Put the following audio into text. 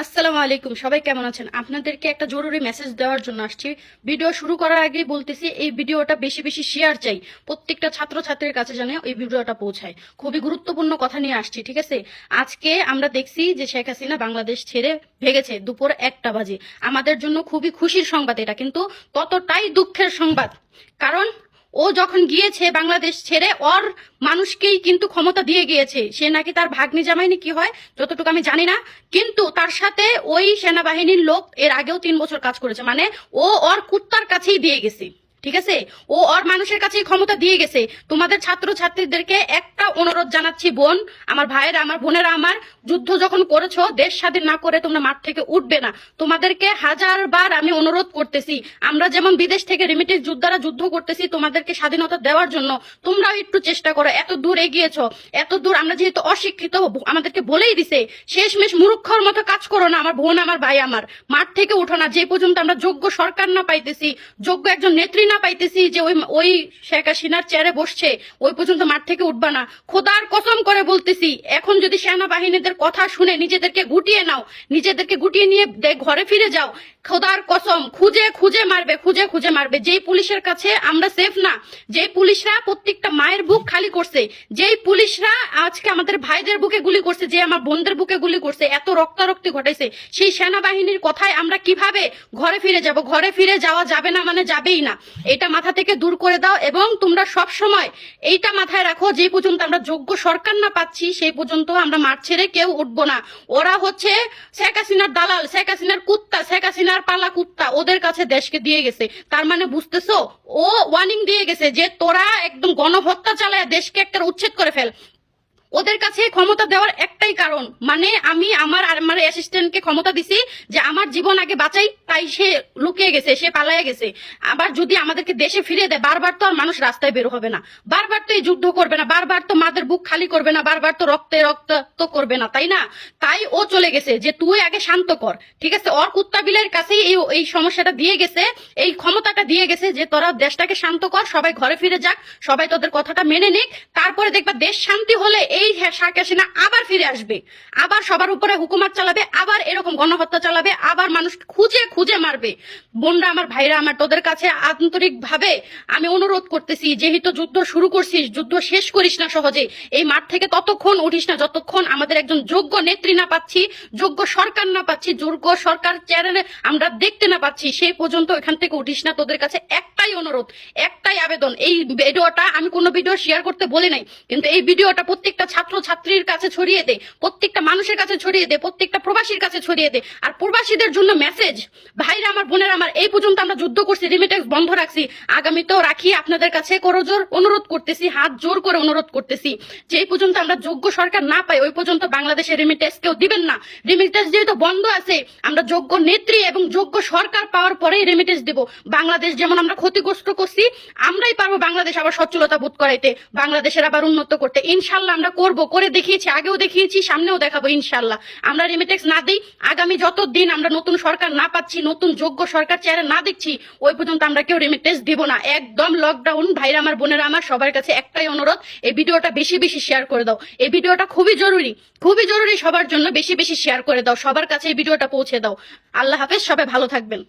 আসসালামু আলাইকুম, সবাই কেমন আছেন? আপনাদেরকে একটা জরুরি মেসেজ দেওয়ার জন্য আসছি। ভিডিও শুরু করার আগেই বলতেছি, এই ভিডিওটা বেশি বেশি শেয়ার চাই, প্রত্যেকটা ছাত্রছাত্রীর কাছে যেন এই ভিডিওটা পৌঁছায়। খুবই গুরুত্বপূর্ণ কথা নিয়ে আসছি, ঠিক আছে? আজকে আমরা দেখছি যে শেখ হাসিনা বাংলাদেশ ছেড়ে ভেগেছে দুপুর 1টা বাজে। আমাদের জন্য খুবই খুশির সংবাদ এটা, কিন্তু ততটাই দুঃখের সংবাদ। কারণ ও যখন গিয়েছে বাংলাদেশ ছেড়ে, ওর মানুষকেই কিন্তু ক্ষমতা দিয়ে গিয়েছে। সে নাকি তার ভাগ্নি জামাইনি কি হয় যতটুকু আমি জানি না, কিন্তু তার সাথে ওই সেনাবাহিনীর লোক এর আগেও 3 বছর কাজ করেছে। মানে ও ওর কুত্তার কাছেই দিয়ে গেছে, ঠিক আছে? ও ওর মানুষের কাছেই ক্ষমতা দিয়ে গেছে। তোমাদের ছাত্র ছাত্রীদেরকে একটা অনুরোধ জানাচ্ছি, বোন আমার, ভাইয়েরা আমার, বোনেরা আমার, যুদ্ধ যখন করেছো, দেশ স্বাধীন না করে তোমরা মাঠ থেকে উঠবে না। তোমাদেরকে হাজারবার আমি অনুরোধ করতেছি, আমরা যেমন বিদেশ থেকে রিমিটেন্স যোদ্ধারা যুদ্ধ করতেছি তোমাদেরকে স্বাধীনতা দেওয়ার জন্য, তোমরাও একটু চেষ্টা করো। এত দূর এগিয়েছো, এত দূর, আমরা যেহেতু অশিক্ষিত আমাদেরকে বলেই দিছে, শেষমেশ মূর্খর মতো কাজ করো না আমার বোন আমার, ভাই আমার। মাঠ থেকে উঠো না, যে পর্যন্ত আমরা যোগ্য সরকার না পাইতেছি, যোগ্য একজন নেত্রী না পাইতেছি যে ওই শেখ হাসিনার চেয়ারে বসছে, ওই পর্যন্ত মাঠ থেকে উঠবা না। খোদার কসম করে বলতেছি, এখন যদি সেনাবাহিনীদের কথা শুনে নিজেদেরকে গুটিয়ে নাও, নিজেদেরকে গুটিয়ে নিয়ে ঘরে ফিরে যাও, খোদার কসম খুঁজে খুঁজে মারবে, খুঁজে খুঁজে মারবে। যেই পুলিশের কাছে আমরা সেফ না, যেই পুলিশরা প্রত্যেকটা মায়ের বুক খালি করছে, যেই পুলিশরা আজকে আমাদের ভাইদের বুকে গুলি করছে, যে আমার বোনদের বুকে গুলি করছে, এত রক্তারক্তি ঘটাইছে, সেই সেনাবাহিনীর কথায় আমরা কিভাবে ঘরে ফিরে যাব? ঘরে ফিরে যাওয়া যাবে না, মানে যাবেই না। এটা মাথা থেকে দূর করে দাও। এবং তোমরা সব সময় এইটা মাথায় রাখো, যে পর্যন্ত আমরা যোগ্য সরকার না পাচ্ছি সেই পর্যন্ত আমরা মাঠ ছেড়ে কেউ উঠবো না। ওরা হচ্ছে শেখ হাসিনার দালাল, শেখ হাসিনার কুত্তা, শেখ হাসিনার পালা কুত্তা, ওদের কাছে দেশকে দিয়ে গেছে। তার মানে বুঝতেছো, ও ওয়ার্নিং দিয়ে গেছে যে তোরা একদম গণহত্যা চালায় দেশকে একটা উচ্ছেদ করে ফেল। ওদের কাছে ক্ষমতা দেওয়ার একটাই কারণ, মানে আমি আমার অ্যাসিস্ট্যান্টকে ক্ষমতা দিছি যে আমার জীবন আগে বাঁচাই, তাই সে লুকিয়ে গেছে, সে পালাইয়া গেছে। আবার যদি আমাদেরকে দেশে ফিরিয়ে দেয়, বারবার তো আর মানুষ রাস্তায় বের হবে না, বারবার তো এই যুদ্ধ করবে না, বারবার তো মাদের বুক খালি করবে না, বারবার তো রক্তে রক্ত তো করবে না, তাই না? তাই ও চলে গেছে যে তুই আগে শান্ত কর, ঠিক আছে? ওর কুত্তা বিলের কাছেই এই সমস্যাটা দিয়ে গেছে, এই ক্ষমতাটা দিয়ে গেছে যে তোরা দেশটাকে শান্ত কর, সবাই ঘরে ফিরে যাক, সবাই তোদের কথাটা মেনে নিক, তারপরে দেখবা দেশ শান্তি হলে এই শেখ হাসিনা আবার ফিরে আসবে, আবার সবার উপরে হুকুমত চালাবে, আবার এরকম গণহত্যা চালাবে, আবার মানুষ খুঁজে খুঁজে মারবে। বোনরা আমার, ভাইরা আমার, তোদের কাছে আন্তরিক ভাবে আমি অনুরোধ করতেছি, যেহেতু যুদ্ধ শুরু করছিস, যুদ্ধ শেষ করিস না সহজে। এই মাঠ থেকে ততক্ষণ উঠিস না যতক্ষণ আমাদের একজন যোগ্য নেত্রী না পাচ্ছি, যোগ্য সরকার না পাচ্ছি, যোগ্য সরকার চ্যানেলে আমরা দেখতে না পাচ্ছি, সেই পর্যন্ত এখান থেকে উঠিস না। তোদের কাছে একটাই অনুরোধ, একটাই আবেদন, এই ভিডিওটা আমি কোনো ভিডিও শেয়ার করতে বলি নাই, কিন্তু এই ভিডিওটা প্রত্যেকটা ছাত্র ছাত্রীর কাছে ছড়িয়ে দে, প্রত্যেকটা মানুষের কাছে ছড়িয়ে দে, প্রত্যেকটা প্রবাসীর কাছে ছড়িয়ে দে। আর প্রবাসীদের জন্য মেসেজ, ভাইরা আমার, বোনেরা আমার, এই পর্যন্ত আমরা যুদ্ধ করছি, রিমিটেন্স বন্ধ রাখছি, আগামীতেও রাখি। আপনাদের কাছে করজোর অনুরোধ করতেছি, হাত জোর করে অনুরোধ করতেছি, যে এই পর্যন্ত আমরা যোগ্য সরকার না পাই ওই পর্যন্ত বাংলাদেশে রিমিটেন্স কেউ দিবেন না। রিমিটেন্স যেহেতু বন্ধ আছে, আমরা যোগ্য নেত্রী এবং যোগ্য সরকার পাওয়ার পরেই রিমিটেন্স দিব। বাংলাদেশ যেমন আমরা ক্ষতিগ্রস্ত করছি, আমরাই পারবো বাংলাদেশ আবার সচ্ছলতা বোধ করাইতে, বাংলাদেশের আবার উন্নত করতে। ইনশাল্লাহ আমরা করবো, করে দেখিয়েছি, আগেও দেখিয়েছি, সামনেও দেখাবো ইনশাল্লাহ। আমরা রিমিটেন্স না দিই, আগামী যতদিন আমরা নতুন সরকার না পাচ্ছি, নতুন যোগ্য সরকার চেহারা না দেখছি, ওই পর্যন্ত আমরা কেউ রিমিটেন্স দিব না। একদম লকডাউন। ভাইরা আমার, বোনেরা আমার, সবার কাছে একটাই অনুরোধ, এই ভিডিওটা বেশি বেশি শেয়ার করে দাও। এই ভিডিওটা খুবই জরুরি, খুবই জরুরি, সবার জন্য বেশি বেশি শেয়ার করে দাও, সবার কাছে এই ভিডিওটা পৌঁছে দাও। আল্লাহ হাফেজ, সবাই ভালো থাকবেন।